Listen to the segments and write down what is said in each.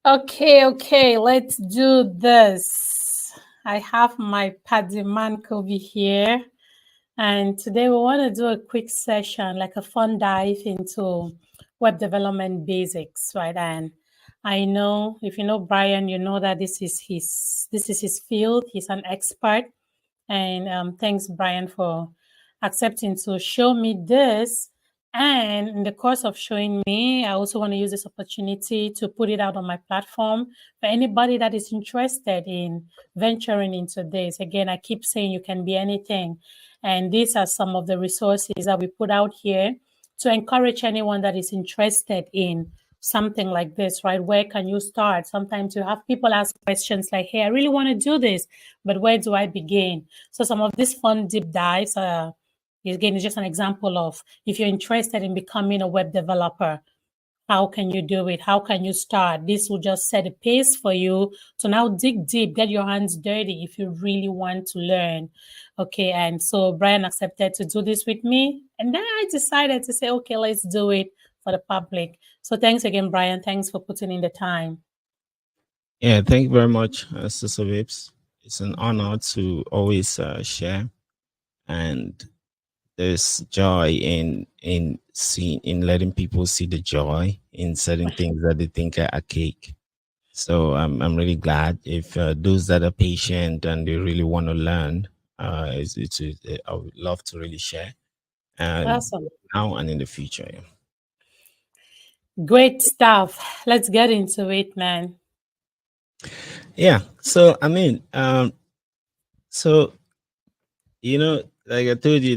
Okay, let's do this. I have my Paddy Mankovi here, and today we want to do a quick session, like a fun dive into web development basics, right? And I know if you know Brian, you know that this is his field. He's an expert, and thanks Brian for accepting to show me this. And in the course of showing me, I also want to use this opportunity to put it out on my platform for anybody that is interested in venturing into this. Again, I keep saying you can be anything. And these are some of the resources that we put out here to encourage anyone that is interested in something like this, right? Where can you start? Sometimes you have people ask questions like, hey, I really want to do this, but where do I begin? So some of these fun deep dives again, it's just an example of if you're interested in becoming a web developer, how can you do it? How can you start? This will just set a pace for you to now dig deep, get your hands dirty if you really want to learn. Okay, and so Brian accepted to do this with me. And then I decided to say, okay, let's do it for the public. So thanks again, Brian. Thanks for putting in the time. Yeah, thank you very much, Sister Vips. It's an honor to always share, and there's joy in letting people see the joy in certain things that they think are cake. So I'm really glad if those that are patient and they really want to learn, I would love to really share, and Awesome. now and in the future. Yeah. Great stuff. Let's get into it, man. Yeah. So I mean, so like I told you,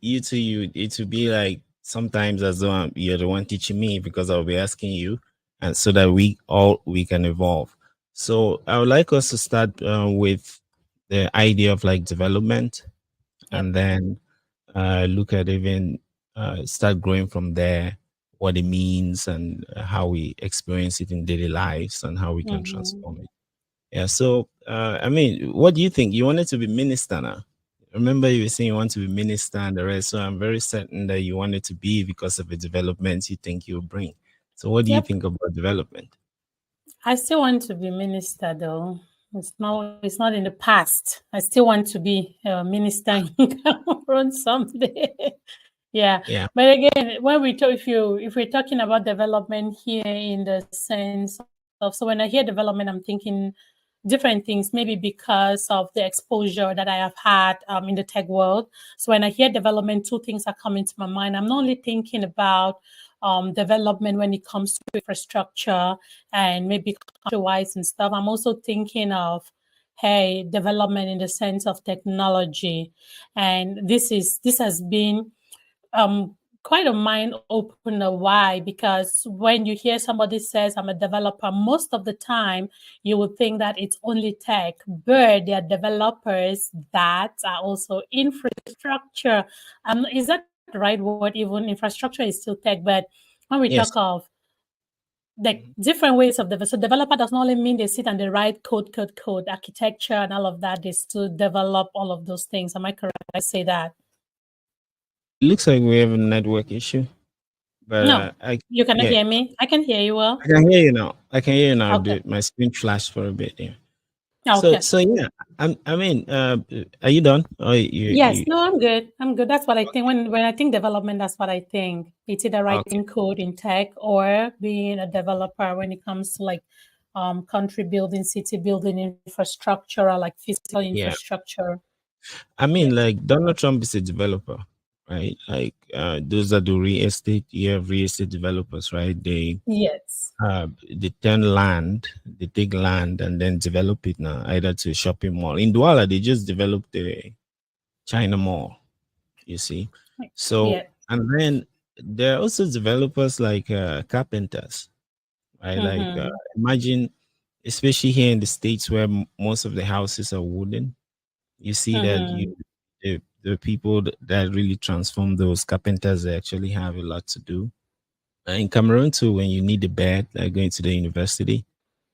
you to you, it will be like sometimes as though you're the one teaching me because I'll be asking you, and so that we can evolve. So I would like us to start with the idea of like development, Yep. and then look at even start growing from there, what it means and how we experience it in daily lives and how we can Mhm. transform it. Yeah. So, I mean, what do you think? You wanted to be minister now. Remember, you were saying you want to be minister and the rest. So, I'm very certain that you wanted to be because of the developments you think you'll bring. So, what do you Yep. think about development? I still want to be minister though. It's not in the past. I still want to be a minister in Cameroon someday. Yeah. Yeah. But again, when we talk if we're talking about development here in the sense of, so when I hear development, I'm thinking different things, maybe because of the exposure that I have had in the tech world. So when I hear development, two things are coming to my mind. I'm not only thinking about development when it comes to infrastructure and maybe country-wise and stuff. I'm also thinking of, hey, development in the sense of technology. And this has been quite a mind opener. Why? Because when you hear somebody says I'm a developer, most of the time you would think that it's only tech, but there are developers that are also infrastructure. Is that the right word? Even infrastructure is still tech, but when we talk Yes. of like different ways of develop. So developer does not only mean they sit and they write code, architecture and all of that. They still develop all of those things. Am I correct? I say that. It looks like we have a network issue, but No, you cannot yeah, hear me. I can hear you I well. can hear you now. I can hear you now. Okay. My screen flashed for a bit. Yeah. So, Okay. so yeah, I mean, are you done? Or Yes. you, No, I'm good. I'm good. That's what I think. When I think development, that's what I think. It's either okay. writing code in tech or being a developer when it comes to like country building, city building infrastructure or like physical Yeah. infrastructure. I Yeah. mean, like Donald Trump is a developer, right? Like those that do real estate, you have real estate developers, right? Yes. They turn land, they take land and then develop it now, either to a shopping mall. In Douala, they just developed the China Mall, you see. So Yeah. and then there are also developers like carpenters, right? Like Mm-hmm. imagine, especially here in the States where most of the houses are wooden, you see that Mm-hmm. the people that really transform those carpenters, they actually have a lot to do. In Cameroon too, when you need a bed, like going to the university,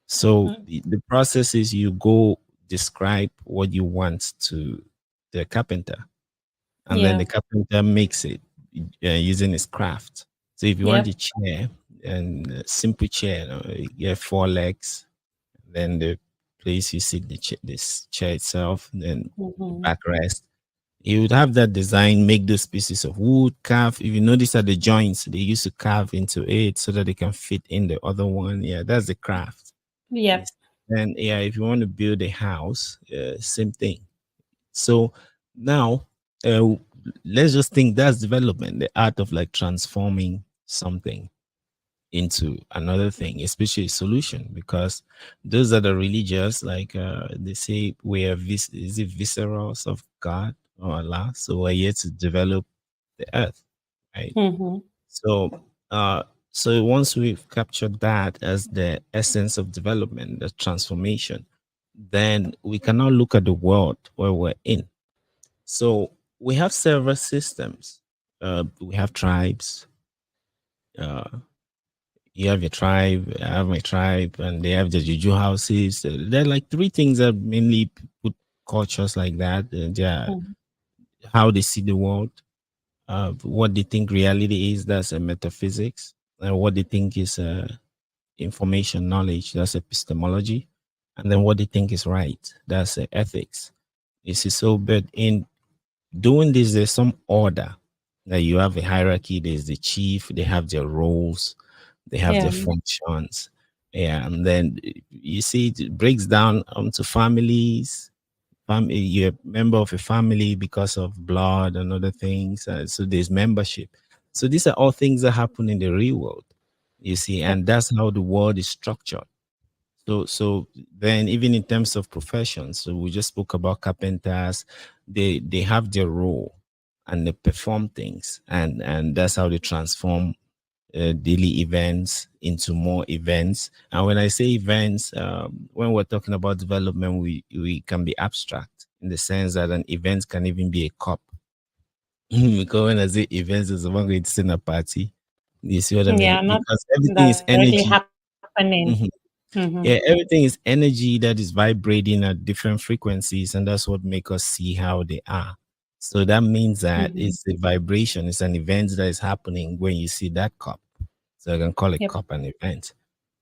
so Mm-hmm. the process is you go describe what you want to the carpenter, and then Yeah. the carpenter makes it using his craft. So if you want Yep. a chair, and a simple chair. You get 4 legs, then the place you sit this chair itself, then backrest. You would have that design, make those pieces of wood, carve. If you notice that the joints they used to carve into it so that they can fit in the other one. Yeah, that's the craft. Yep. Yes. And yeah, if you want to build a house, same thing. So now, uh, let's just think that's development, the art of like transforming something into another thing, especially a solution, because those that are religious, like they say, we are is it viscerals of God or Allah, so we're here to develop the earth, right? Mm-hmm. So so once we've captured that as the essence of development, the transformation, then we can now look at the world where we're in. So we have several systems. We have tribes. Uh, you have your tribe, I have my tribe, and they have the juju houses. There are like three things that mainly put cultures like that. They're how they see the world, what they think reality is, that's a metaphysics, and what they think is information knowledge, that's epistemology, and then what they think is right, that's ethics. You see, so but in doing this, there's some order. That you have a hierarchy. There's the chief. They have their roles. They have Yeah. their functions. Yeah, and then you see it breaks down to families. You're a member of a family because of blood and other things. So there's membership. So these are all things that happen in the real world. You see, and that's how the world is structured. So then even in terms of professions, so we just spoke about carpenters, they have their role and they perform things, and that's how they transform daily events into more events. And when I say events, when we're talking about development, we can be abstract in the sense that an event can even be a cup. Because when I say events, is someone going to send a party. You see what I mean? Yeah, not Because everything is directly energy. happening. Mhm. Mm-hmm. Yeah, everything is energy that is vibrating at different frequencies, and that's what make us see how they are. So that means that Mm-hmm. it's a vibration, it's an event that is happening when you see that cup. So I can call a Yep. cup an event.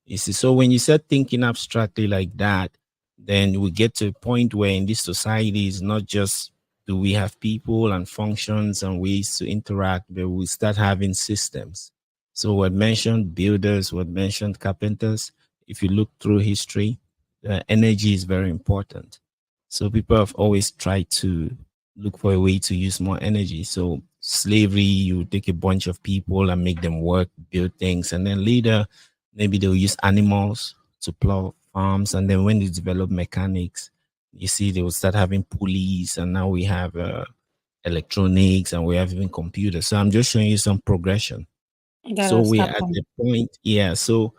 You see, so when you start thinking abstractly like that, then we get to a point where in this society is not just do we have people and functions and ways to interact, but we start having systems. So we mentioned builders, we mentioned carpenters. If you look through history, energy is very important. So people have always tried to look for a way to use more energy. So slavery, you take a bunch of people and make them work, build things, and then later maybe they'll use animals to plow farms, and then when they develop mechanics, you see they will start having pulleys, and now we have electronics, and we have even computers. So I'm just showing you some progression. That So has we're at happened. the point, yeah. So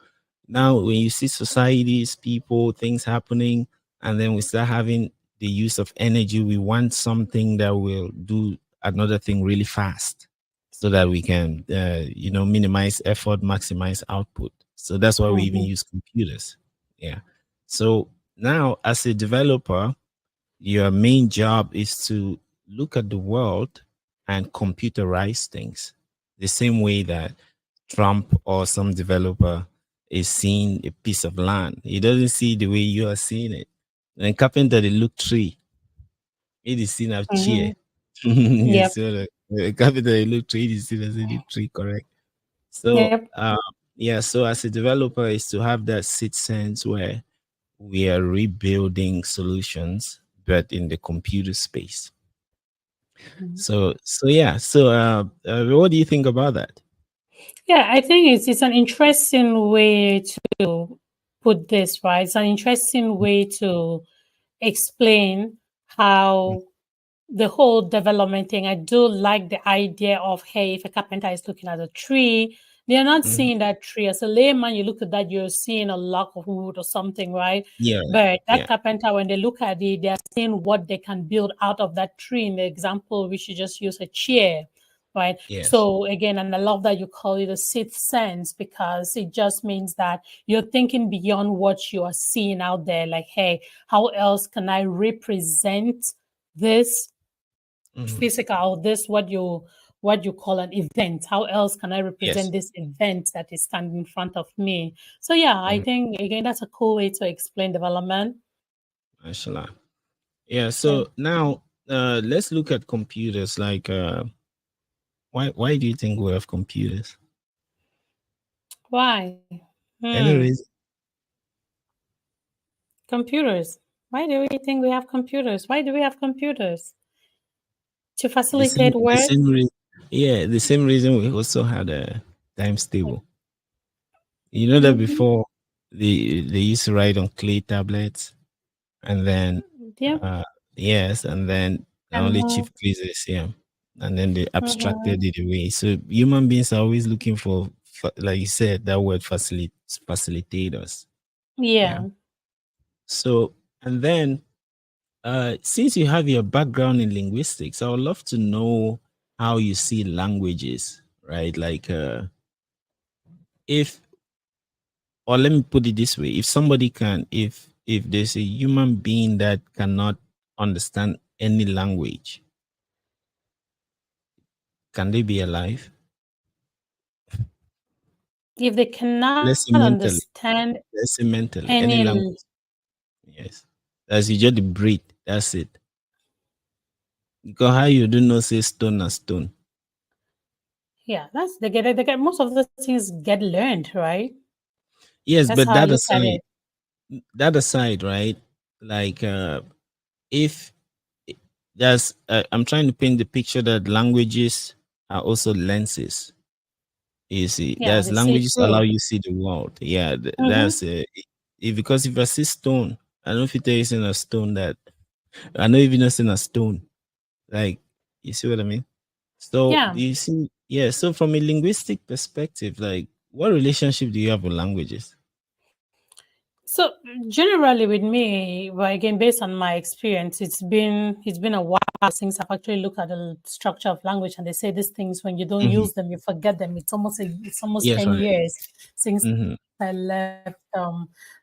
now when you see societies, people, things happening, and then we start having the use of energy, we want something that will do another thing really fast so that we can, minimize effort, maximize output. So that's why we even Mm-hmm. use computers. Yeah. So now as a developer, your main job is to look at the world and computerize things the same way that Trump or some developer is seeing a piece of land. He doesn't see the way you are seeing it. And carpenter, they look tree. It is seen as Mm-hmm. chair. You Yep. see what carpenter, they look tree. It is seen as a tree, correct? So, Yep. yeah. So as a developer, is to have that sixth sense where we are rebuilding solutions, but in the computer space. Mhm. So yeah. So, what do you think about that? Yeah, I think it's an interesting way to put this, right? It's an interesting way to explain how the whole development thing. I do like the idea of, hey, if a carpenter is looking at a tree, they're not Mhm. seeing that tree. As a layman, you look at that, you're seeing a log of wood or something, right? Yeah, But that yeah, carpenter, when they look at it, they're seeing what they can build out of that tree. In the example, we should just use a chair, right? yes. So again, and I love that you call it a sixth sense, because it just means that you're thinking beyond what you are seeing out there. Like, hey, how else can I represent this Mhm. physical, this what you call an event. How else can I represent Yes. this event that is standing in front of me? So yeah, I think again that's a cool way to explain development. Mashallah. Yeah. Okay. So now let's look at computers. Like, why do you think we have computers? Why? Any reason? Computers. Why do we think we have computers? Why do we have computers? To The same, facilitate the work? same reason. Yeah, the same reason we also had a times table. You know that Mhm. before they used to write on clay tablets, and then Yep. yes, and then only And chief quizzes, yeah, and then they mhm. abstracted it away. So human beings are always looking for like you said, that word facilitators. Yeah. Yeah. So and then since you have your background in linguistics, I would love to know how you see languages, right? Like if or let me put it this way, if somebody can, if there's a human being that cannot understand any language, can they be alive? If they cannot Let's say mentally, understand let's say mentally, any any, language. Yes, that's you just breathe, that's it. Because how you do not say stone as stone. yeah, that's they get most of those things get learned, right? Yes, That's but how I look at it. that aside, right? Like if there's I'm trying to paint the picture that languages are also lenses. You see, Yeah, there's they see languages allow through. you see the world. Yeah, Mm-hmm. that's because if I see stone, I don't know if it is in a stone that I know if you know in a stone. Like, you see what I mean? So Yeah. do you see? Yeah. So from a linguistic perspective, like, what relationship do you have with languages? So generally with me, well, again, based on my experience, it's been a while since I've actually looked at the structure of language, and they say these things when you don't Mhm. use them, you forget them. It's almost Yes, 10 right. years since Hmm. I left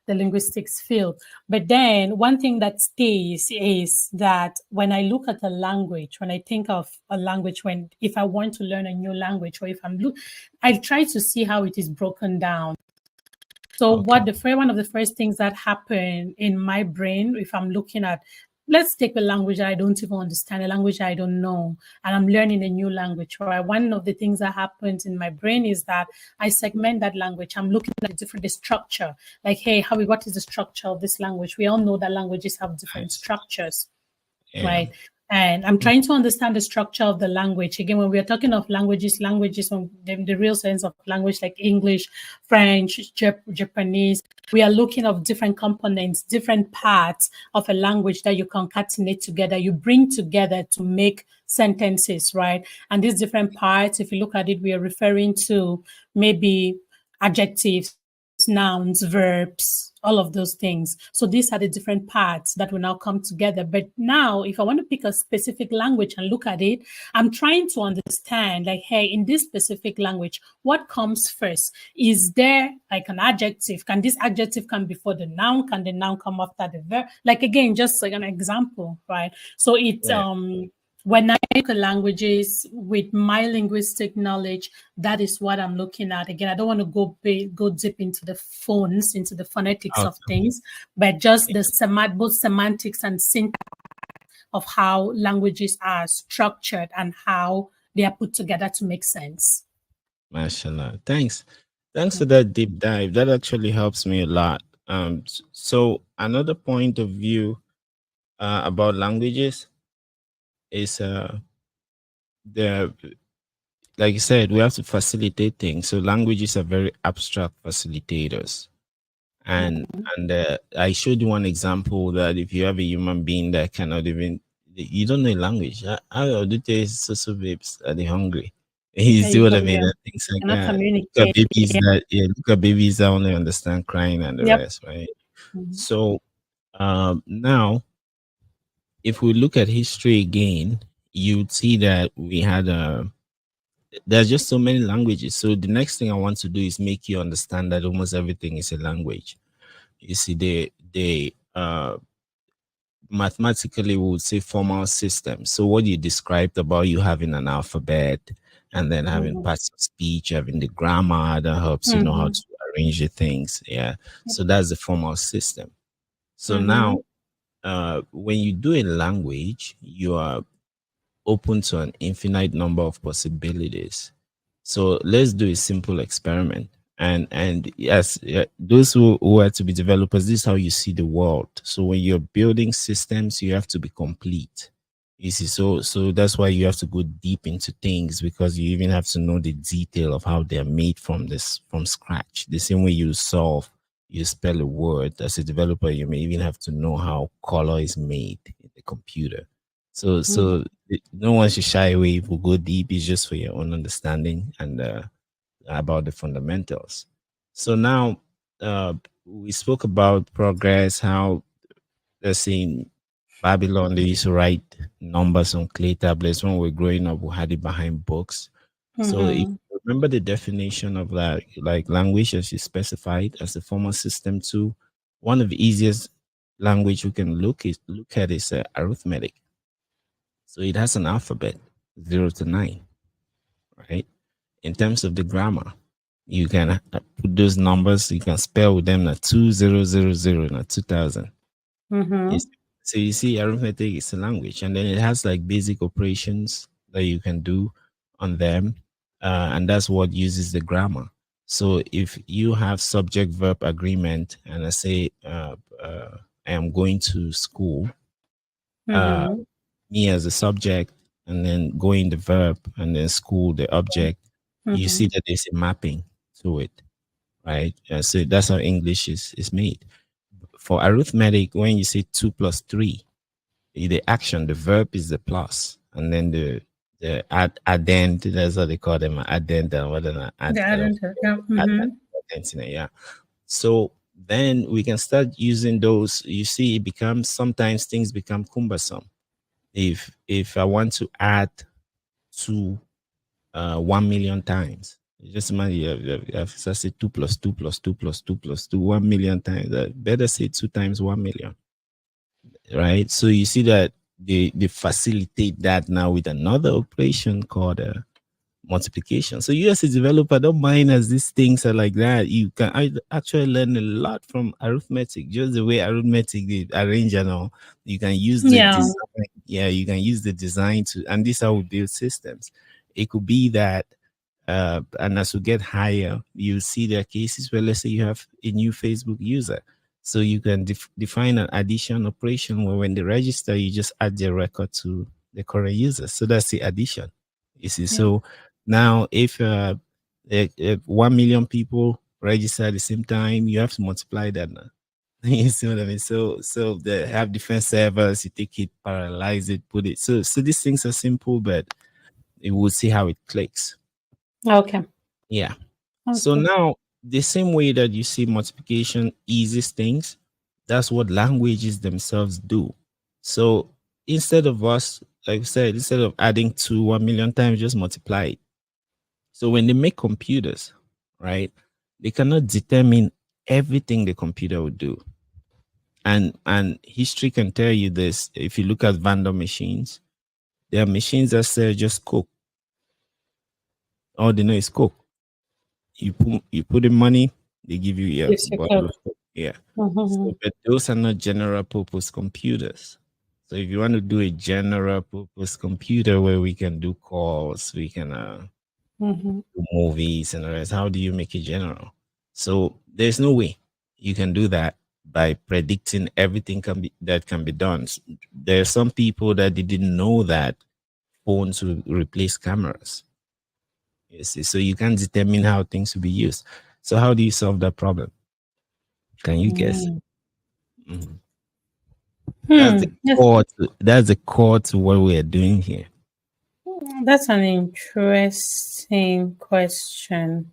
the linguistics field. But then one thing that stays is that when I look at a language, when I think of a language, when if I want to learn a new language, or if I try to see how it is broken down. So Okay. one of the first things that happen in my brain, if I'm looking at, let's take a language I don't even understand, a language I don't know, and I'm learning a new language, right? One of the things that happens in my brain is that I segment that language. I'm looking at the structure, like, hey, what is the structure of this language? We all know that languages have different Nice. structures, Yeah. right? And I'm trying to understand the structure of the language. Again, when we are talking of languages, from the real sense of language, like English, French, Japanese, we are looking at different components, different parts of a language that you concatenate together, you bring together to make sentences, right? And these different parts, if you look at it, we are referring to maybe adjectives, nouns, verbs, all of those things. So these are the different parts that will now come together. But now, if I want to pick a specific language and look at it, I'm trying to understand, like, hey, in this specific language, what comes first? Is there like an adjective? Can this adjective come before the noun? Can the noun come after the verb? Like, again, just like an example, right? So it Right. when I look at languages with my linguistic knowledge, that is what I'm looking at. Again, I don't want to go deep into the phones, into the phonetics of Okay. things, but just Yeah. the both semantics and syntax of how languages are structured and how they are put together to make sense. Mashallah. Thanks. Thanks for that deep dive. That actually helps me a lot. So another point of view about languages is the like you said, we have to facilitate things. So languages are very abstract facilitators. And I showed you one example that if you have a human being that cannot even you don't know a language, how do they so babes are they hungry? You There see you what go. I mean? Yeah, And things like cannot that. Look at communicate. babies that look at babies that only understand crying and the Yep. rest, right? Mhm. So now if we look at history again, you'd see that we had there's just so many languages. So the next thing I want to do is make you understand that almost everything is a language. You see, they mathematically we would say formal systems. So what you described about you having an alphabet and then having parts of speech, having the grammar that helps you know how to arrange the things. Yeah. So that's the formal system. So now, when you do a language, you are open to an infinite number of possibilities. So let's do a simple experiment. And yes, yeah, those who are to be developers, this is how you see the world. So when you're building systems, you have to be complete. You see, so that's why you have to go deep into things, because you even have to know the detail of how they're made from scratch. The same way you spell a word as a developer, you may even have to know how color is made in the computer. No one should shy away. If we go deep, it's just for your own understanding and about the fundamentals. So now, we spoke about progress, how, let's say, in Babylon, they used to write numbers on clay tablets. When we were growing up, we had it behind books. So if you remember the definition of that, like language as you specified as a formal system too, one of the easiest language we can look at is arithmetic. So it has an alphabet, 0 to 9, right? In terms of the grammar, you can put those numbers, you can spell with them, 2000 and 2000. Yes. So you see, arithmetic is a language, and then it has like basic operations that you can do on them, and that's what uses the grammar. So if you have subject verb agreement, and I say, I am going to school, me as a subject, and then going the verb, and then school the object, you see that there's a mapping to it, right? So that's how English is made. For arithmetic, when you say 2 plus 3, the action, the verb is the plus, and then the addend, that's what they call them, addend, and what yeah. So then we can start using those. You see, it becomes, sometimes things become cumbersome. If I want to add to 1 million times, just imagine you have say 2 plus 2 plus 2 plus 2 plus 2 1 million times. Better say 2 times 1 million, right? So you see that they facilitate that now with another operation called multiplication. So you as a developer, don't mind as these things are like that. You can actually learn a lot from arithmetic, just the way arithmetic is arranged and all. You can use the design. Yeah, you can use the design to, and this is how we build systems. It could be that, and as we get higher, you see there are cases where, let's say, you have a new Facebook user. So you can define an addition operation where when they register, you just add their record to the current user. So that's the addition. You see, so now if 1 million people register at the same time, you have to multiply that now. You see what I mean? So they have different servers, you take it, parallelize it, put it. So these things are simple, but you will see how it clicks. Okay. Yeah. Okay. So now, the same way that you see multiplication eases things, that's what languages themselves do. So instead of us, like I said, instead of adding to 1 million times, just multiply it. So when they make computers, right, they cannot determine everything the computer would do. And history can tell you this. If you look at Vandal machines, there are machines that say just Coke. All they know is Coke. You put in money, they give you a bottle of Coke. Yeah. So, but those are not general purpose computers. So if you want to do a general purpose computer where we can do calls, we can do movies and the rest, how do you make it general? So there's no way you can do that by predicting everything that can be done. There are some people that didn't know that phones will replace cameras. You see, so you can't determine how things will be used. So how do you solve that problem? Can you guess? That's the core to what we are doing here. That's an interesting question.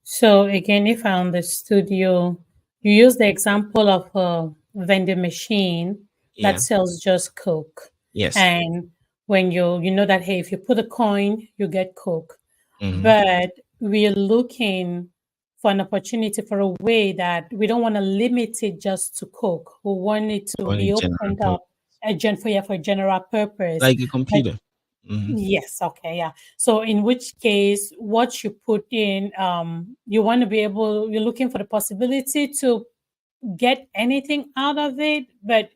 So again, if I understood you use the example of a vending machine that sells just Coke. Yes. And when you know that, hey, if you put a coin, you get Coke. But we're looking for an opportunity for a way that we don't want to limit it just to Coke. We want it to be opened up for a general purpose. Like a computer. Yes, okay, yeah. So in which case, what you put in, you want to be able, you're looking for the possibility to get anything out of it, but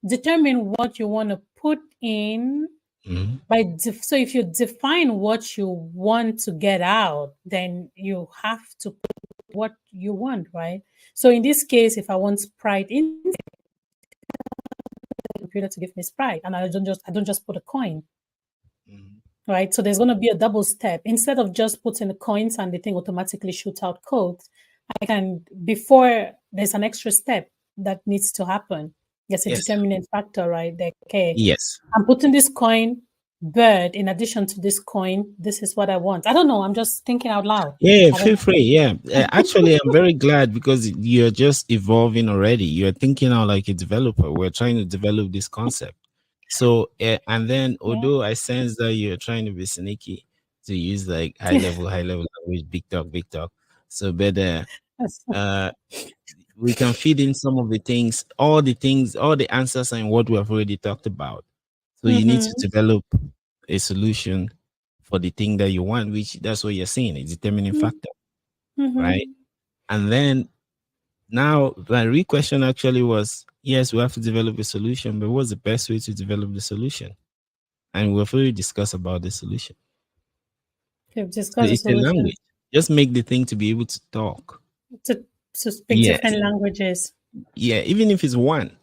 determine what you want to put in so if you define what you want to get out, then you have to put what you want, right? So in this case, if I want Sprite in the computer to give me Sprite, and I don't just put a coin, right? So there's going to be a double step. Instead of just putting the coins and the thing automatically shoots out codes, I can, before there's an extra step that needs to happen. There's a Yes. determinant factor, right? Like, okay, Yes. I'm putting this coin, but in addition to this coin, this is what I want. I don't know. I'm just thinking out loud. Yeah, feel free. Yeah. Actually, I'm very glad because you're just evolving already. You're thinking out like a developer. We're trying to develop this concept. So, and then although I sense that you're trying to be sneaky to use like high level language, big talk. So, but we can feed in some of the things, all the answers and what we have already talked about. So you need to develop a solution for the thing that you want, which that's what you're saying, a determining factor, right? And then now my real question actually was, yes, we have to develop a solution, but what's the best way to develop the solution? And we've already discussed about the solution. Discuss So the it's a solution. language. Just make the thing to be able to talk. To speak different languages. Yeah, even if it's one.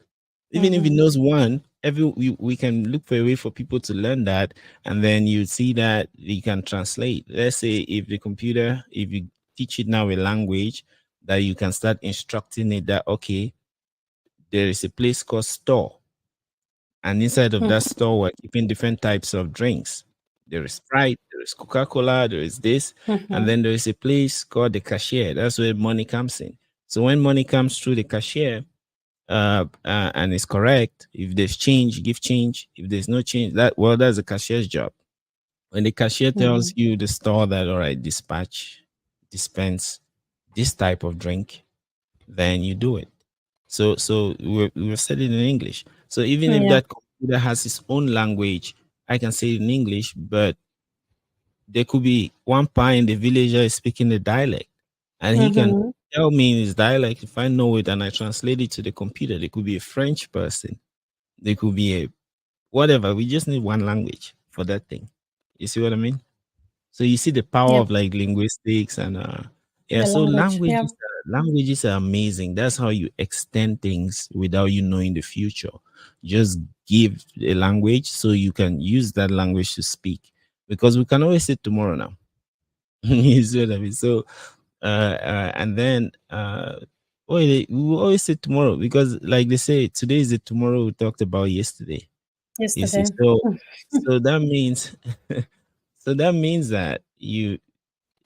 Even if he knows one, we can look for a way for people to learn that, and then you see that you can translate. Let's say if you teach it now a language, that you can start instructing it that, okay, there is a place called store, and inside of that store we're keeping different types of drinks. There is Sprite, there is Coca-Cola, there is this, and then there is a place called the cashier. That's where money comes in. So when money comes through the cashier, and it's correct. If there's change, give change. If there's no change, that's the cashier's job. When the cashier tells you the store that, all right, dispense this type of drink, then you do it. So we said it in English. So even if that computer has its own language, I can say it in English, but there could be one pie in the village that is speaking the dialect, and he can tell me in his dialect. If I know it and I translate it to the computer, there could be a French person, there could be a whatever. We just need one language for that thing. You see what I mean? So you see the power of like linguistics and so languages are amazing. That's how you extend things without you knowing the future. Just give a language so you can use that language to speak, because we can always say tomorrow now. You see what I mean? So and then we will always say tomorrow, because like they say, today is the tomorrow we talked about yesterday. You see, so that means so that means that you,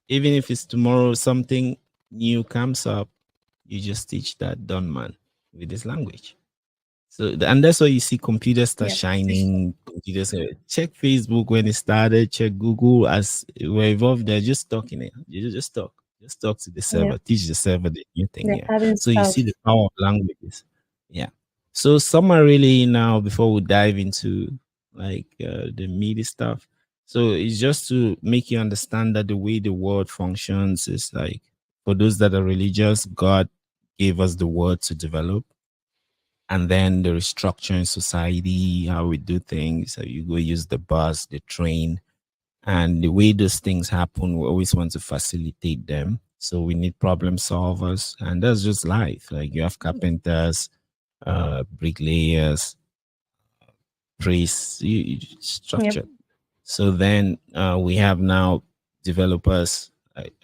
even if it's tomorrow something new comes up, you just teach that done man with this language. So and that's why you see computers start shining. Computers check Facebook when it started, check Google as we're evolved. They're just talking it. You just talk to the server, teach the server the new thing. So you see the power of languages. Yeah. So summarily now, before we dive into like the meaty stuff, so it's just to make you understand that the way the world functions is like, for those that are religious, God gave us the word to develop. And then the restructure in society, how we do things, how you go use the bus, the train, and the way those things happen, we always want to facilitate them. So we need problem solvers, and that's just life. Like you have carpenters, bricklayers, priests, structure. So then we have now developers.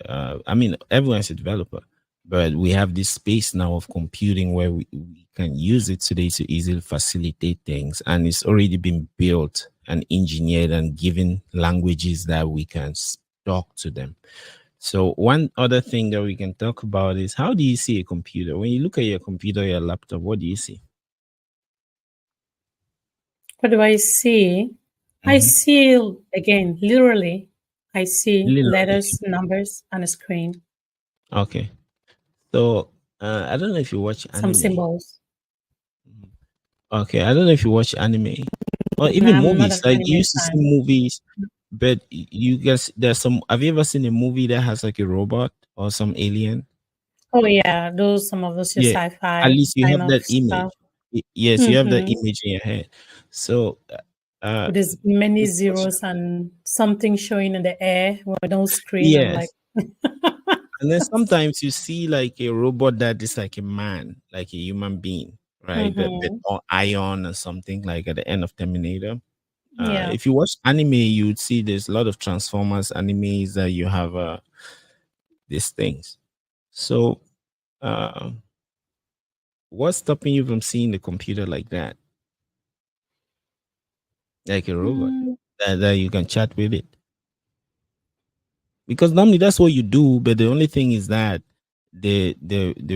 I mean, everyone's a developer, but we have this space now of computing where we can use it today to easily facilitate things. And it's already been built and engineered and given languages that we can talk to them. So one other thing that we can talk about is, how do you see a computer? When you look at your computer, your laptop, what do you see? What do I see? I see, again, literally, I see letters, numbers, and a screen. Okay. So I don't know if you watch anime. Some symbols. Okay, I don't know if you watch anime. Or No, even I'm not movies. an Like you anime used to see fan. movies, but you guys, there's some. Have you ever seen a movie that has like a robot or some alien? Oh yeah, those some of those Yeah, at sci-fi least you kind have of that stuff. image. Yes, you have that Mm-hmm. image in your head. So, uh, With these many the question, zeros and something showing in the air with no screen. I'm like, yes. And then sometimes you see like a robot that is like a man, like a human being, right? But mm-hmm. or ion or something like at the end of Terminator. Yeah. If you watch anime, you would see there's a lot of Transformers animes that you have these things. So, uh, what's stopping you from seeing the computer like that, like a robot Mm, that you can chat with it? Because normally that's what you do, but the only thing is that the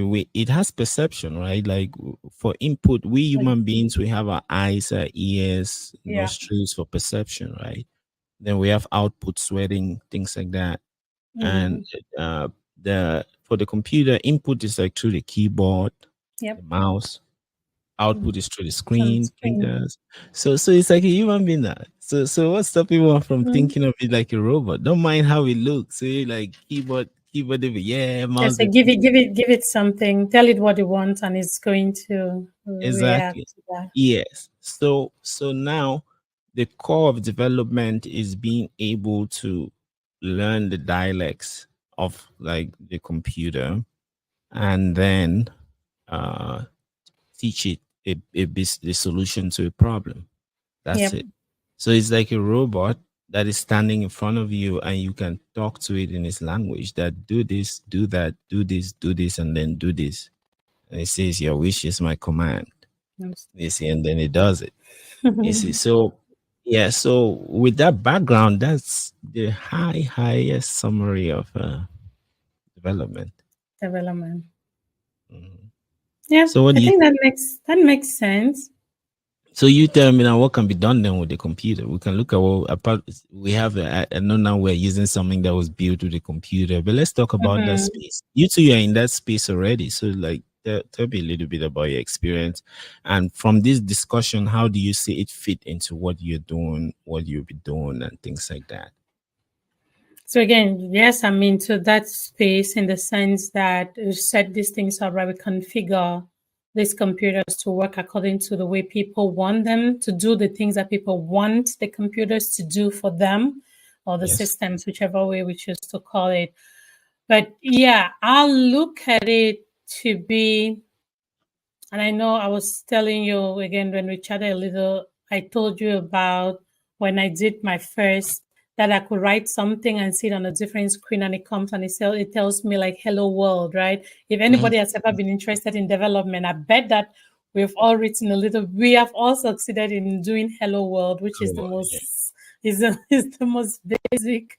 way it has perception, right? Like for input, we like, human beings, we have our eyes, our ears, yeah. nostrils for perception, right? Then we have output, sweating, things like that. Mm-hmm. And uh the for the computer, input is like through the keyboard, the Yep. mouse, Mm. output is through the On screen, screen. printers. So it's like a human being now. So what's stopping one from Mm. thinking of it like a robot? Don't mind how it looks. Say like keyboard, yeah, Just mouse. say, give it something. Tell it what it wants, and it's going to react Exactly. to that. Yes. So now the core of development is being able to learn the dialects of like the computer and then uh teach it the solution to a problem. That's Yep. it. So it's like a robot that is standing in front of you and you can talk to it in its language that do this, do that, do this, and then do this. And it says, your wish is my command. You see, and then it does it. You see, so yeah, so with that background, that's the highest summary of development. Development. Mhm. Yeah, So what I do you think that makes sense. So you tell me now what can be done then with the computer? We can look at what apart. We have. I know now we're using something that was built with the computer, but let's talk about that Mm-hmm. space. You two are in that space already, so like tell me a little bit about your experience, and from this discussion, how do you see it fit into what you're doing, what you'll be doing, and things like that? So again, yes, I'm into that space in the sense that we set these things up, right? We configure these computers to work according to the way people want them to do the things that people want the computers to do for them, or the Yes. systems, whichever way we choose to call it. But yeah, I'll look at it to be, and I know I was telling you again when we chatted a little, I told you about when I did my first that I could write something and see it on a different screen and it comes and it tells me like hello world, right? If Mhm. anybody has ever been interested in development, I bet that we've all written a little, we have all succeeded in doing hello world, which is Oh, the yeah. most is the most basic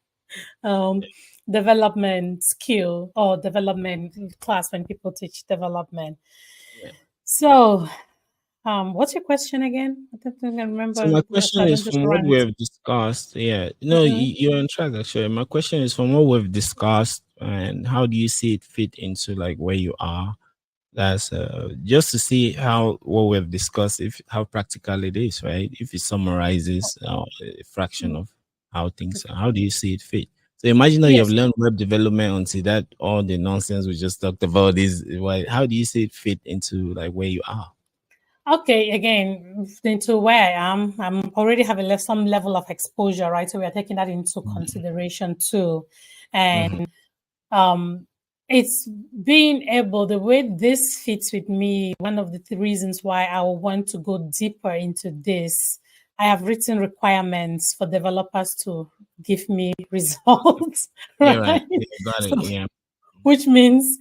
um, development skill or development class when people teach development. Yeah. So, what's your question again? I don't think I So remember, my so question I is don't just from what we rant. have discussed. Yeah, no, Mhm. you're on track actually. My question is from what we've discussed, and how do you see it fit into like where you are? That's just to see how what we've discussed, if how practical it is, right? If it summarizes a fraction of how things are, how do you see it fit? So imagine that you have Yes. learned web development until that all the nonsense we just talked about is why. How do you see it fit into like where you are? Okay. Again, into where I am, I'm already having some level of exposure, right? So we are taking that into consideration too, Mhm. and um, it's being able the way this fits with me. One of the reasons why I will want to go deeper into this. I have written requirements for developers to give me results, Yeah, right. right? Yeah, got So, it. Yeah. which means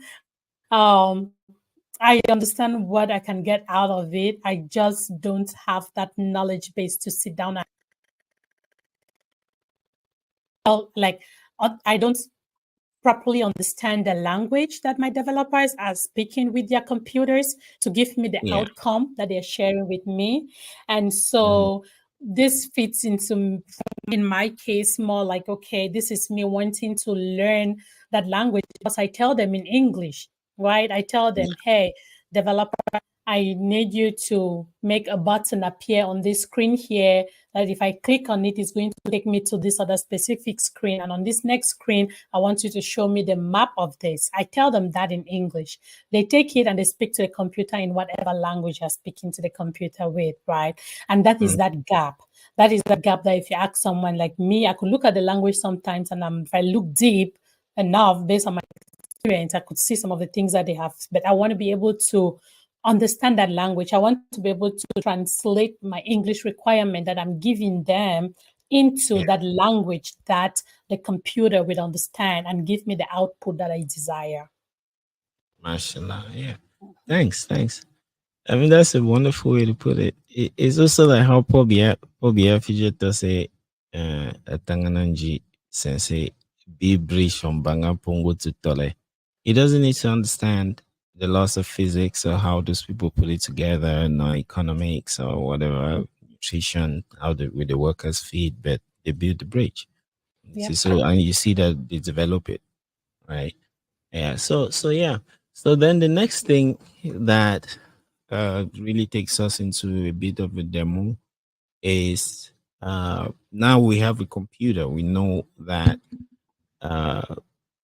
I understand what I can get out of it. I just don't have that knowledge base to sit down and like I don't properly understand the language that my developers are speaking with their computers to give me the Yeah. outcome that they're sharing with me. And Mhm. so this fits into, in my case, more like, okay, this is me wanting to learn that language because I tell them in English, right? I tell them, hey, developer, I need you to make a button appear on this screen here, that if I click on it, it's going to take me to this other specific screen. And on this next screen, I want you to show me the map of this. I tell them that in English. They take it and they speak to the computer in whatever language you're speaking to the computer with, right? And that is that gap. That is the gap that if you ask someone like me, I could look at the language sometimes, and if I look deep enough based on my experience, I could see some of the things that they have. But I want to be able to understand that language. I want to be able to translate my English requirement that I'm giving them into that language that the computer will understand and give me the output that I desire. Mashallah. Yeah. Thanks. I mean, that's a wonderful way to put it. It's also like how Pobia Fijeta say, Tangananji Sensei, be brief from Banga Pongo to Tole. He doesn't need to understand the laws of physics or how those people put it together, and economics or whatever, nutrition, how with the workers feed, but they build the bridge. Yeah. So, and you see that they develop it, right? Yeah. So yeah. So then the next thing that really takes us into a bit of a demo is now we have a computer. We know that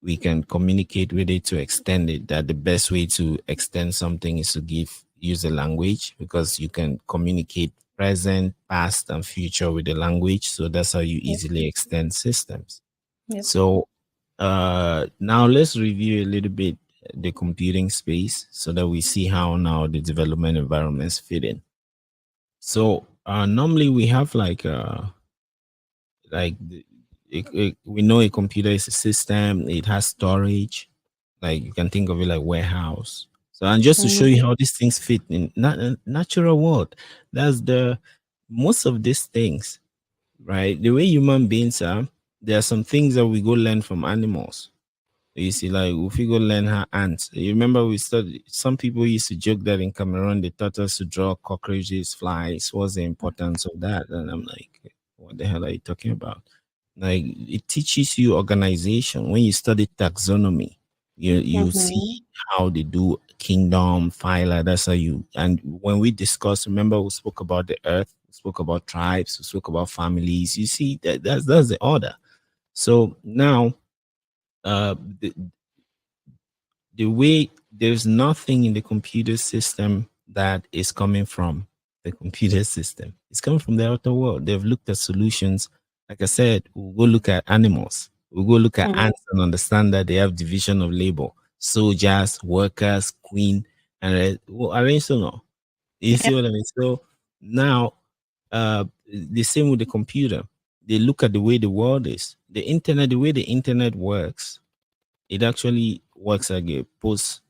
we can communicate with it to extend it. That the best way to extend something is to use a language, because you can communicate present, past, and future with the language. So that's how you easily extend systems. Yep. So now let's review a little bit the computing space so that we see how now the development environments fit in. So normally we have we know a computer is a system. It has storage, like you can think of it like warehouse. So, and just to show you how these things fit in natural world, that's the most of these things, right? The way human beings are, there are some things that we go learn from animals. You see, like if we go learn how ants. You remember we studied. Some people used to joke that in Cameroon they taught us to draw cockroaches, flies. What's the importance of that? And I'm like, what the hell are you talking about? Like it teaches you organization. When you study taxonomy, you see how they do kingdom, phyla. That's how you. And when we discussed, remember we spoke about the earth, we spoke about tribes, we spoke about families. You see that's the order. So now the way there's nothing in the computer system that is coming from the computer system. It's coming from the outer world. They've looked at solutions. Like I said, we'll go look at animals. We'll go look at ants and understand that they have division of labor. Soldiers, workers, queen, and arrange so no. You see what I mean? So now the same with the computer. They look at the way the world is. The internet, the way the internet works, it actually works like a post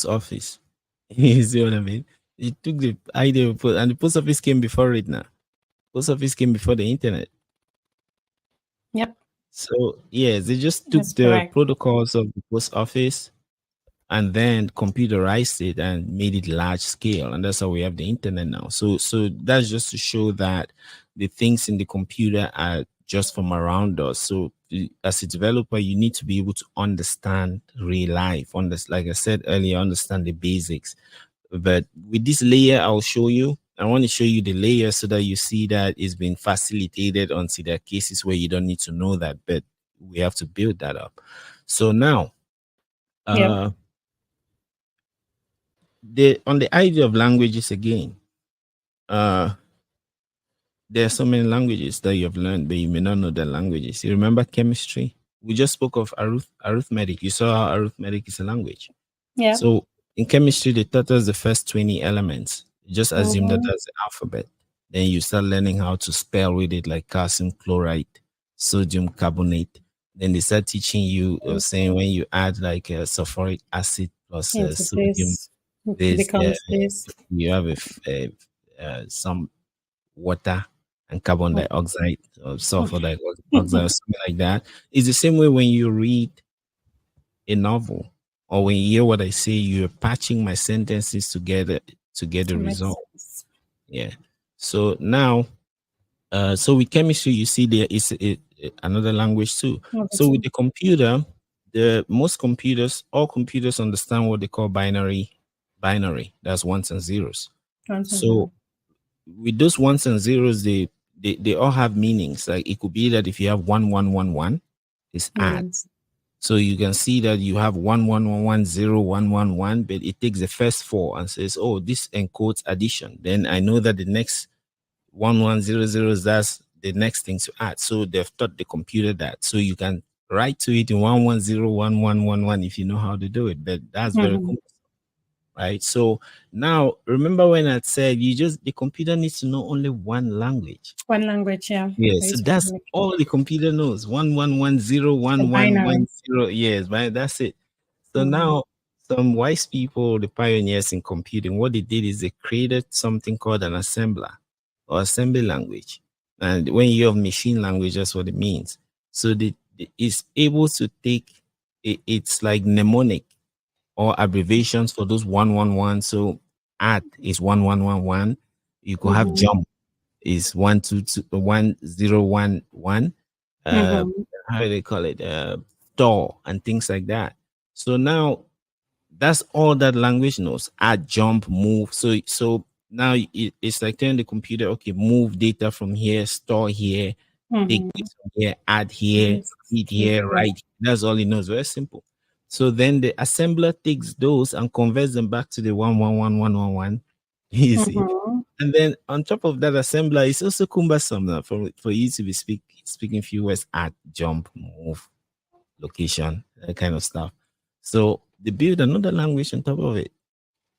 office. You see what I mean? It took the idea of and the post office came before it now. Post office came before the internet. Yep. So yes, they just took the protocols of the post office and then computerized it and made it large scale, and that's how we have the internet now. So that's just to show that the things in the computer are just from around us. So as a developer, you need to be able to understand real life, like I said earlier, understand the basics. But with this layer I'll show you, I want to show you the layer so that you see that it's been facilitated until there are cases where you don't need to know that, but we have to build that up. So now on the idea of languages again, there are so many languages that you have learned, but you may not know the languages. You remember chemistry? We just spoke of arithmetic. You saw how arithmetic is a language. Yeah. So in chemistry, they taught us the first 20 elements. You just assume that that's the alphabet. Then you start learning how to spell with it, like calcium chloride, sodium carbonate. Then they start teaching you, saying when you add like sulfuric acid plus sodium, you have some water and carbon dioxide or sulfur dioxide or something like that. It's the same way when you read a novel or when you hear what I say, you're patching my sentences together to get the result. Yeah. So now, so with chemistry, you see there is another language too. So with the computer, all computers understand what they call binary binary. That's ones and zeros. Ones and So zeros. with those ones and zeros, they all have meanings. Like it could be that if you have 1111, it's add. Yes. So you can see that you have 11110111, but it takes the first four and says, oh, this encodes addition. Then I know that the next 1100, that's the next thing to add. So they've taught the computer that. So you can write to it in 1101111 if you know how to do it. But that's very cool. Right. So now remember when I said the computer needs to know only one language. One language, yeah. Yeah, so that's all the computer knows. 11101110. Yes, right. That's it. So now some wise people, the pioneers in computing, what they did is they created something called an assembler or assembly language. And when you have machine language, that's what it means. So it's able to take it's like mnemonic or abbreviations for those 111. So at is 1111. You could have jump is 1011. How do they call it? Store and things like that. So now that's all that language knows. Add, jump, move. So now it's like telling the computer, okay, move data from here, store here, take this from here, add here, read here, write. That's all it knows. Very simple. So then the assembler takes those and converts them back to the 111111. Easy. And then on top of that assembler, it's also cumbersome for you to be speaking few words, add, jump, move, location, that kind of stuff. So they build another language on top of it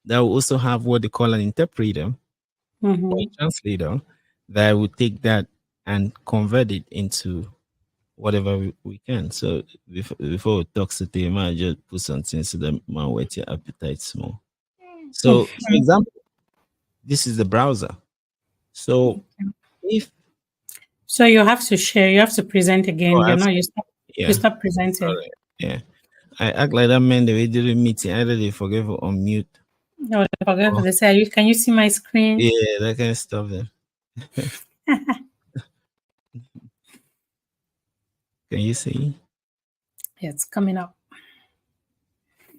that will also have what they call an interpreter or a translator that will take that and convert it into whatever we can. So before we talk to them, I just put something so that man whet your appetite small. So for example, this is the browser. So you have to share, you have to present again. You stop presenting. Sorry. Yeah. I act like that man they didn't meeting. Either they forget to unmute. No, they forget to say, can you see my screen? Yeah, that kind of stuff there. Can you see? Yeah, it's coming up.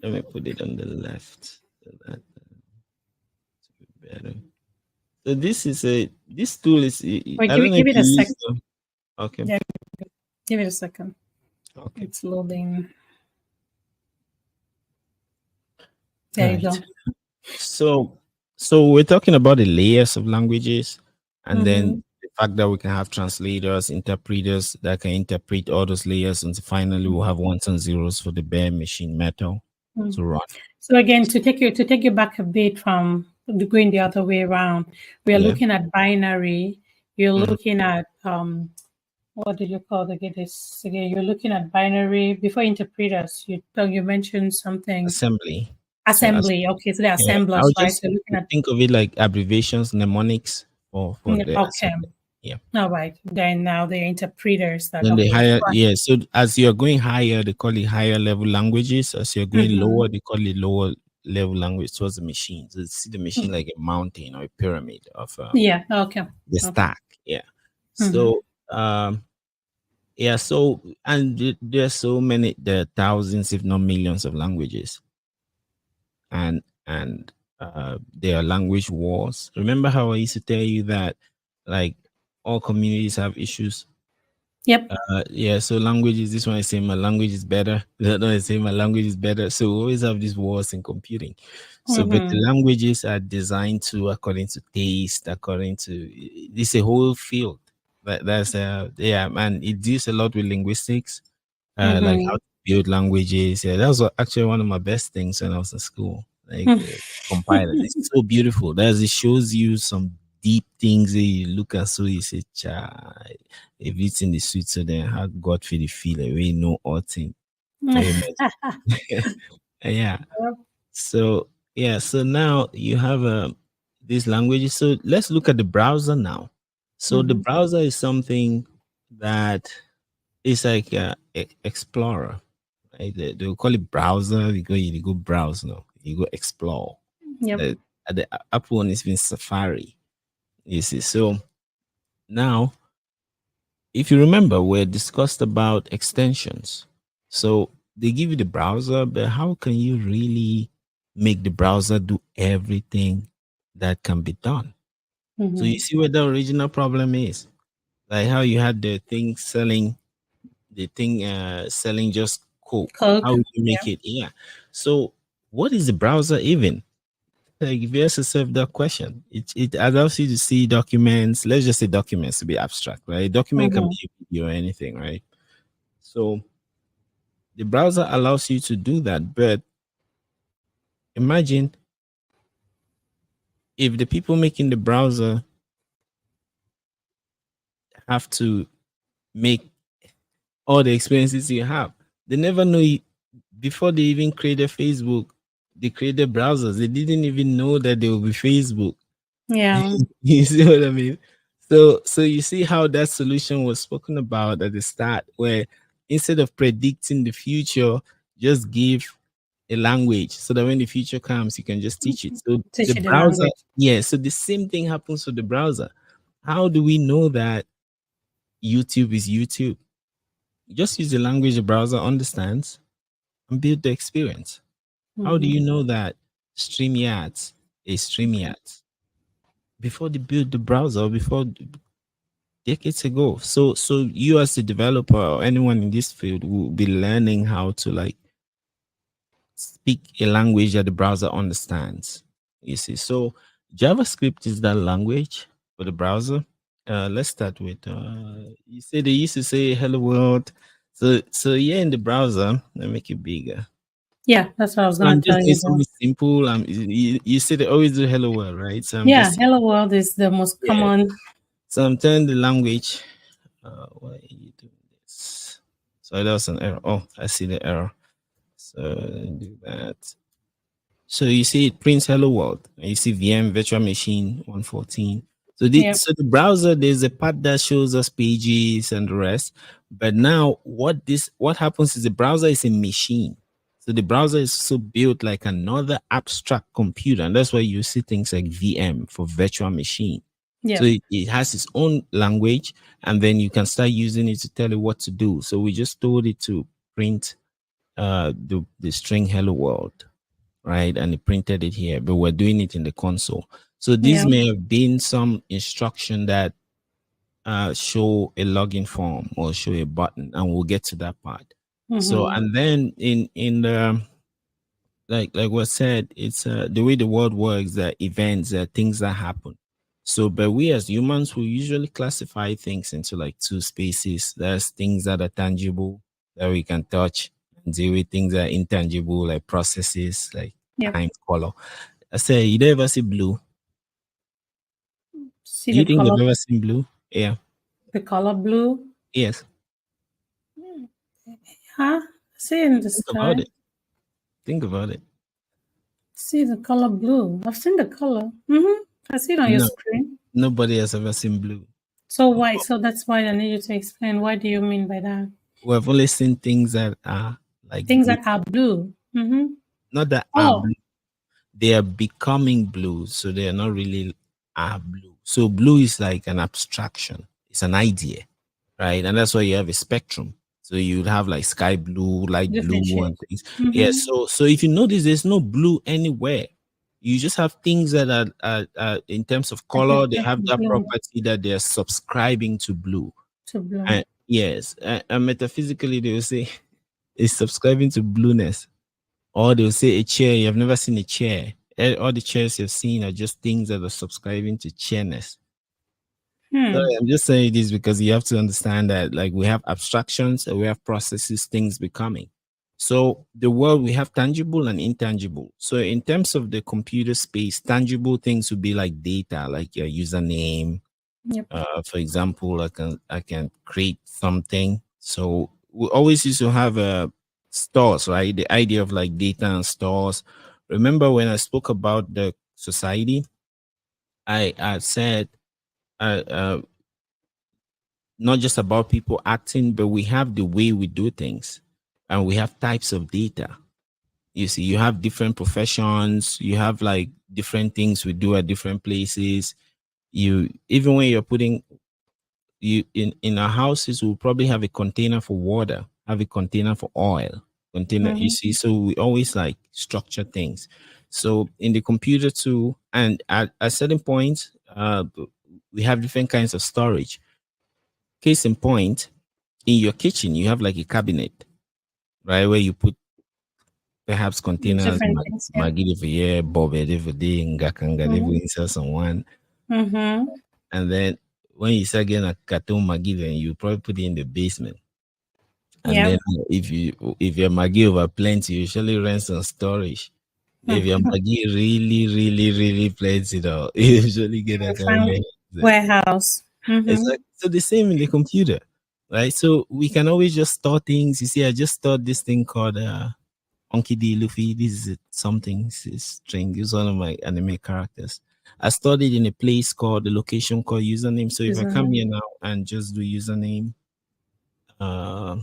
Let me put it on the left. So that better. So this tool is. Wait, give it a second. Okay. Yeah, give it a second. Okay. It's loading. There you go. So we're talking about the layers of languages, and then the fact that we can have translators, interpreters that can interpret all those layers, and finally we'll have ones and zeros for the bare machine metal to run. So again, to take you back a bit from going the other way around, we are looking at binary. You're looking at what did you call this again? You're looking at binary before interpreters. You mentioned something. Assembly. Okay, so the assemblers, right? So think of it like abbreviations, mnemonics for the assembly. Yeah. All right. Then now the interpreters that. Then the higher, So as you're going higher, they call it higher level languages. As you're going lower, they call it lower level language towards the machine. So see the machine like a mountain or a pyramid of the stack. Yeah. So so and there's so many, there are thousands, if not millions, of languages. And there are language wars. Remember how I used to tell you that like all communities have issues? Yep. So languages, this one is saying my language is better. The other one is saying my language is better. So we always have these wars in computing. So but the languages are designed to according to taste, according to this a whole field. That's and it deals a lot with linguistics, like how to build languages. Yeah, that was actually one of my best things when I was in school. Like compiler, it's so beautiful. It shows you some deep things that you look at, so you say, "Child, if it's in the sweet, so then how God feel the feel away, no thing." Yeah. So now you have these languages. So let's look at the browser now. So the browser is something that is like Explorer. Right? They'll call it browser. You go browse now. You go explore. Yep. The Apple one has been Safari. You see. So now, if you remember, we discussed about extensions. So they give you the browser, but how can you really make the browser do everything that can be done. So you see where the original problem is. Like how you had the thing selling just Coke. How Coke. would you make it? Yeah. So what is the browser even? Like if you ask yourself that question, it allows you to see documents. Let's just say documents to be abstract, right? Document can be a video or anything, right? So the browser allows you to do that. But imagine if the people making the browser have to make all the experiences you have. They never know before they even created Facebook, they created browsers. They didn't even know that there will be Facebook. Yeah. You see what I mean? So you see how that solution was spoken about at the start, where instead of predicting the future, just give a language so that when the future comes, you can just teach it. So Teach the you the browser, language. yeah. So the same thing happens with the browser. How do we know that YouTube is YouTube? Just use the language the browser understands and build the experience. How do you know that StreamYard is StreamYard? Before they built the browser, before decades ago. So you as a developer or anyone in this field will be learning how to like speak a language that the browser understands. You see, so JavaScript is that language for the browser. Let's start with you say they used to say hello world. So yeah, in the browser, let me make it bigger. Yeah, that's what I was So gonna I'm just tell doing you. Though. something simple. You say they always do hello world, right? So I'm Yeah, just hello world is the most yeah. common. So I'm telling the language. Why are you doing this? So that was an error. Oh, I see the error. So do that. So you see it prints hello world. And you see VM virtual machine 114. Yep. So the browser, there's a part that shows us pages and the rest. But now what happens is the browser is a machine. So the browser is so built like another abstract computer. And that's why you see things like VM for virtual machine. Yeah. So it has its own language, and then you can start using it to tell it what to do. So we just told it to print the string hello world, right? And it printed it here, but we're doing it in the console. So this Yeah. may have been some instruction that show a login form or show a button, and we'll get to that part. So and then in the like what said, it's the way the world works, that events, things that happen. So but we as humans, we usually classify things into like two spaces. There's things that are tangible that we can touch, and deal with things that are intangible, like processes, like Yep. time, color. I say, you don't ever see blue? See Do you the think color, they've ever seen blue? Yeah. the color blue. Yes. Huh? See in the Think sky. about it. Think about it. See the color blue. I've seen the color. I see it on your No, screen. nobody has ever seen blue. So why? So that's why I need you to explain. What do you mean by that? We've only seen things that are like Things blue. that are blue. Not that are Oh, blue. They are becoming blue, so they are not really are blue. So blue is like an abstraction. It's an idea, right? And that's why you have a spectrum. So you'd have like sky blue, light different blue, and shades. things. Yeah. So if you notice, there's no blue anywhere. You just have things that are in terms of A color, they have different that blue property that they're subscribing to blue. to blue. And yes, and metaphysically, they will say it's subscribing to blueness. Or they'll say a chair, you've never seen a chair. All the chairs you've seen are just things that are subscribing to chairness. So I'm just saying this because you have to understand that like we have abstractions and we have processes, things becoming. So the world, we have tangible and intangible. So in terms of the computer space, tangible things would be like data, like your username. Yep. For example, I can create something. So we always used to have stores, right? The idea of like data and stores. Remember when I spoke about the society, I said not just about people acting, but we have the way we do things, and we have types of data. You see, you have different professions, you have like different things we do at different places. You even when you're putting you in our houses, we'll probably have a container for water, have a container for oil, container. You see, so we always like structure things. So in the computer too, and at a certain point, we have different kinds of storage. Case in point, in your kitchen, you have like a cabinet, right, where you put perhaps containers, Different things. Yeah. Maggi over here, Bob over there, Ngakanga Mm-hmm. insert someone. Mm-hmm. And then when you start getting a carton Maggi, then you probably put it in the basement. And Yeah. then if your Maggi over plenty, you usually rent some storage. If your Maggi really plenty, though, you usually get a kind of warehouse. Mm-hmm. Exactly. So the same in the computer, right? So we can always just store things. You see, I just stored this thing called Monkey D. Luffy. This is something. It's string. It's one of my anime characters. I stored it in a place called the location called username. So if I come here now and just do username, oh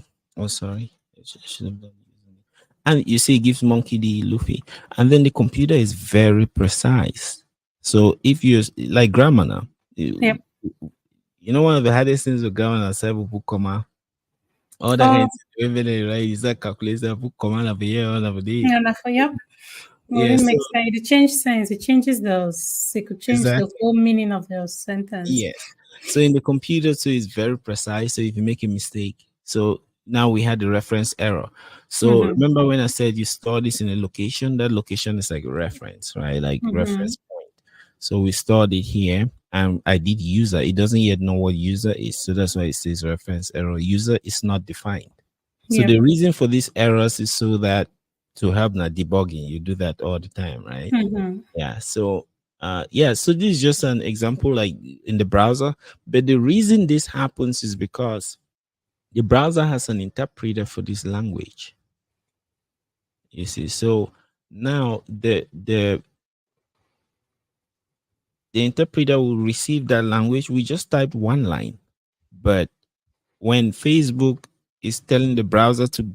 sorry, I should have done username. And you see, it gives Monkey D. Luffy, and then the computer is very precise. So if you like grammar now, Yep. you know one of the hardest things with grammar is put comma. All that kind of right? Is that calculator put comma over here, all over there. Yeah, yep. Well, it makes sense. It changes sense. It changes those. It could change the whole meaning of the sentence. Yes. So in the computer too, it's very precise. So if you make a mistake, so now we had the reference error. So remember when I said you store this in a location, that location is like a reference, right? Like reference point. So we stored it here, and I did user. It doesn't yet know what user is. So that's why it says reference error. User is not defined. So the reason for these errors is so that to help now debugging, you do that all the time, right? Yeah. So so this is just an example like in the browser, but the reason this happens is because the browser has an interpreter for this language. You see, so now the interpreter will receive that language. We just typed one line, but when Facebook is telling the browser to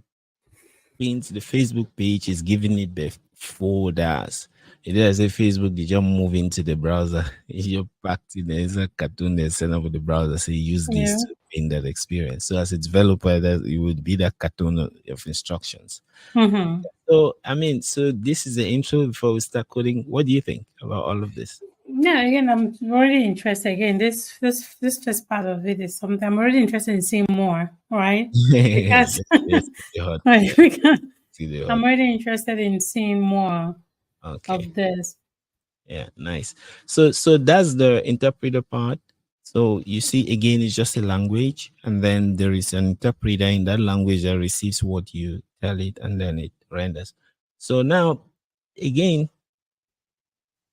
paint the Facebook page, is giving it the folders. It does say Facebook, did you move into the browser? You're packed in there's a cartoon that's sent up with the browser. So you use this to paint that experience. So as a developer, that it would be that cartoon of instructions. So I mean, so this is the intro before we start coding. What do you think about all of this? Yeah, again, I'm already interested. Again, this first part of it is something I'm already interested in seeing more, right? Because I'm already interested in seeing more of this. Yeah, nice. So that's the interpreter part. So you see, again, it's just a language, and then there is an interpreter in that language that receives what you tell it, and then it renders. So now, again,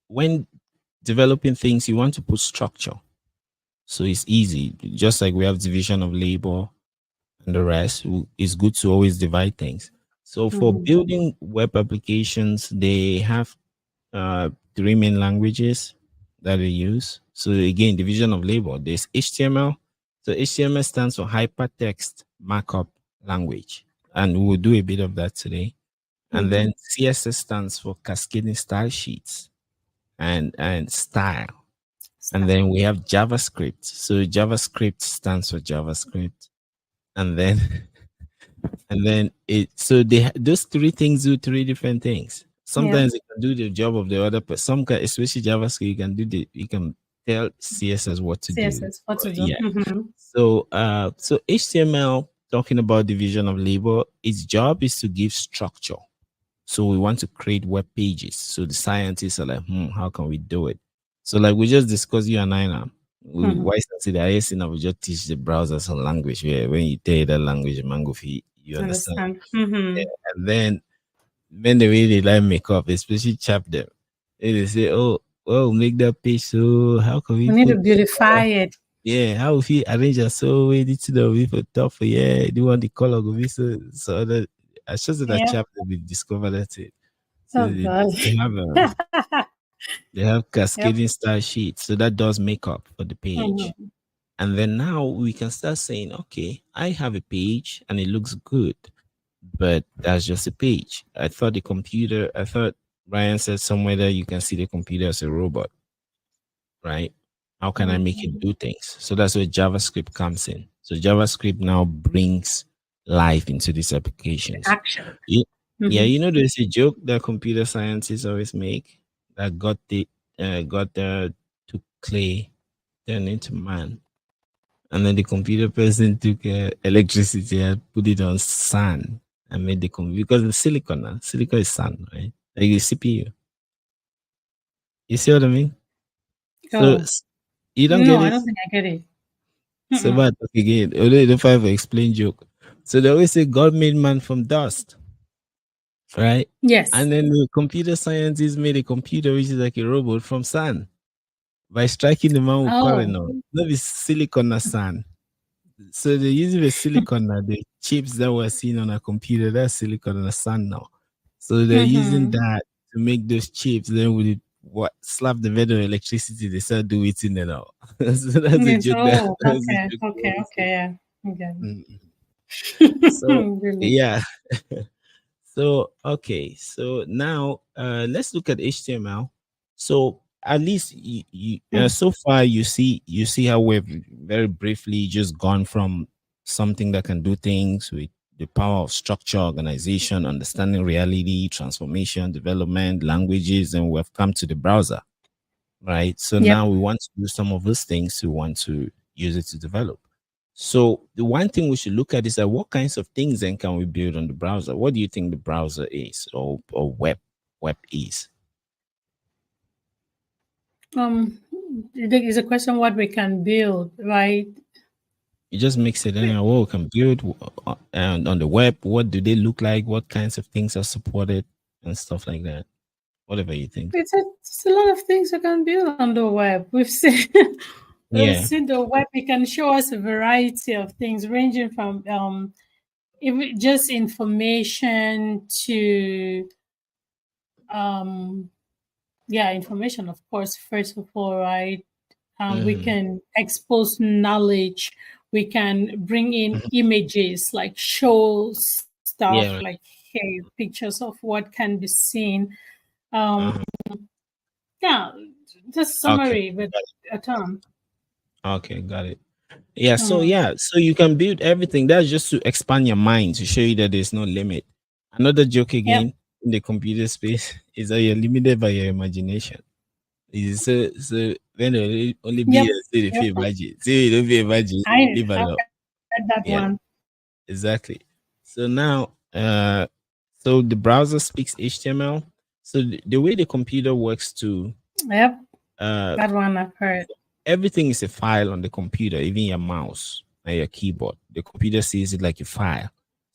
when developing things, you want to put structure. So it's easy, just like we have division of labor and the rest. It's good to always divide things. So for building web applications, they have 3 main languages that they use. So again, division of labor. There's HTML. So HTML stands for Hypertext Markup Language, and we'll do a bit of that today. And then CSS stands for Cascading Style Sheets and style. And then we have JavaScript. So JavaScript stands for JavaScript. And then those 3 things do 3 different things. Sometimes it can do the job of the other, but especially JavaScript, you can tell CSS what to do. Yeah. So HTML, talking about division of labor, its job is to give structure. So we want to create web pages. So the scientists are like, how can we do it? So like we just discussed, you and I now. Why say the ISC now we just teach the browser some language where when you tell that language, Mangofi, you understand. Yeah. And then when the way they like make up, especially chap them, they say, oh, well, make that page. So how can we need to beautify it? Yeah, how if you arrange it so we need to know if for top for do you want the color go be so that I just that chapter we discovered that it. So they have cascading style sheets, so that does make up for the page. And then now we can start saying, okay, I have a page and it looks good, but that's just a page. I thought Ryan said somewhere that you can see the computer as a robot, right? How can I make it do things? So that's where JavaScript comes in. So JavaScript now brings life into these applications. Action. Yeah, you know, there's a joke that computer scientists always make that took clay, turned into man, and then the computer person took electricity and put it on sand and made the computer, because the silicon now, silicon is sand, right? Like the CPU. You see what I mean? So Oh, you don't no, get I it. don't think I get it. So Mm-mm. bad again. Only the five explain joke. So they always say God made man from dust, right? Yes. And then the computer scientists made a computer which is like a robot from sand by striking the man with current. Oh. No, not with silicon or sand. So they're using the silicon now, the chips that we're seeing on a computer, that's silicon and sand now. So they're using Mm-hmm. that to make those chips. Then with it, what slap the bed of electricity, they start doing it in and out. So that's a Yes. joke. Oh, That's a okay. joke they Okay. always say. Okay. Yeah. Okay. Mm. So Really. yeah. So okay, so now let's look at HTML. So at least so far you see how we've very briefly just gone from something that can do things with the power of structure, organization, understanding reality, transformation, development, languages, and we've come to the browser, right? So Yep. now we want to do some of those things. We want to use it to develop. So the one thing we should look at is that what kinds of things then can we build on the browser? What do you think the browser is, or web is? There is a question what we can build, right? You just mix it in and what we can build and on the web. What do they look like? What kinds of things are supported and stuff like that? Whatever you think. It's a lot of things we can build on the web. We've seen we've Yeah. seen the web. It can show us a variety of things, ranging from even just information to um yeah, information, of course, first of all, right? We Hmm. can expose knowledge. We can bring in images, like show stuff, Yeah. Right. like hey, pictures of what can be seen. Um, Uh-huh. yeah, just Okay. summary with a term. Okay. Got it. Yeah, so Mm. you can build everything. That's just to expand your mind, to show you that there's no limit. Another joke Yep. again in the computer space is that you're limited by your imagination. Is so when they only be Yep. a say if Yep. you imagine. See, you don't be imagine, leave I've alone. read that Yeah, one. exactly. So now so the browser speaks HTML. So the way the computer works to Yep. uh That one I've heard. everything is a file on the computer, even your mouse and your keyboard. The computer sees it like a file.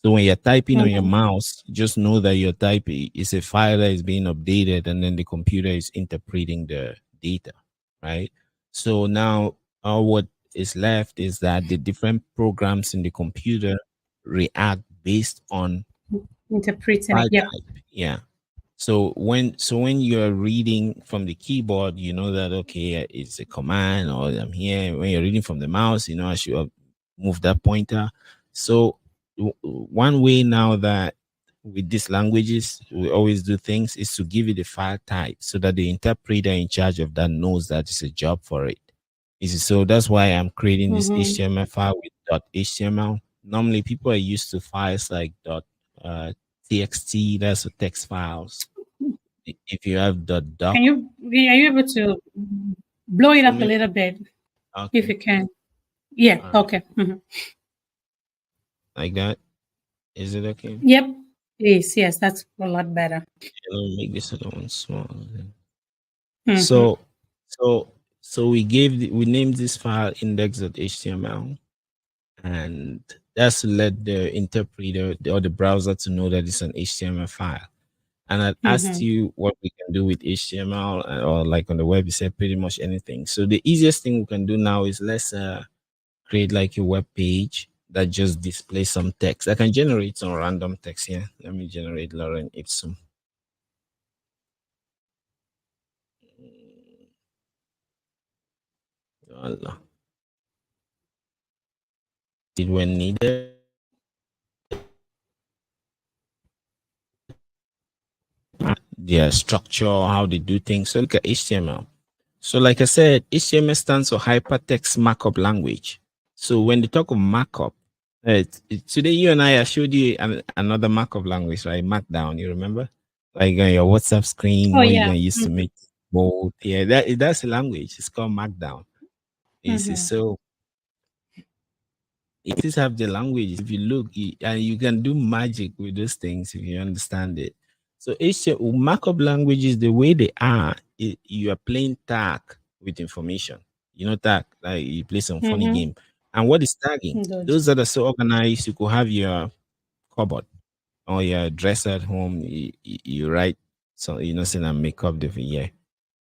So when you're typing on your Mhm. mouse, just know that your typing is a file that is being updated, and then the computer is interpreting the data, right? So now what is left is that the different programs in the computer react based on the Interpreting it. file Yep. type. Yeah. So when you're reading from the keyboard, you know that okay, it's a command or I'm here. When you're reading from the mouse, you know I should move that pointer. So one way now that with these languages we always do things is to give it a file type so that the interpreter in charge of that knows that it's a job for it. So that's why I'm creating this Mm-hmm. HTML file with .html. Normally people are used to files like uh, .txt, that's a text files. If you have Can .doc, you are you able to blow it so up a maybe little bit if okay, you can? Yeah. all right, Okay. Mhm. like that. Is it okay? Yep. Yes. Yes. That's a lot better. Let me make this other one small. Mm-hmm. So, we named this file index.html, and that's to let the interpreter or the browser to know that it's an HTML file. And I asked Mm-hmm. you what we can do with HTML or like on the web. You said pretty much anything. So the easiest thing we can do now is let's create like a web page that just displays some text. I can generate some random text here. Let me generate Lauren Ipsum. Voila. Did when needed. Their structure, how they do things. So look at HTML. So like I said, HTML stands for Hypertext Markup Language. So when they talk of markup, Today, you and I showed you another markup language, right? Markdown. You remember, like on your WhatsApp screen, Oh, what you're yeah. gonna use to make bold. Yeah, that's a language. It's called Markdown. It's Mm-hmm. so it is have the language. If you look, and you can do magic with those things if you understand it. So markup language is the way they are. You are playing tag with information. You know tag, like you play some funny Mm-hmm. game. And what is tagging? Good. Those that are so organized, you could have your cupboard or your dresser at home. You write so saying and make up the year.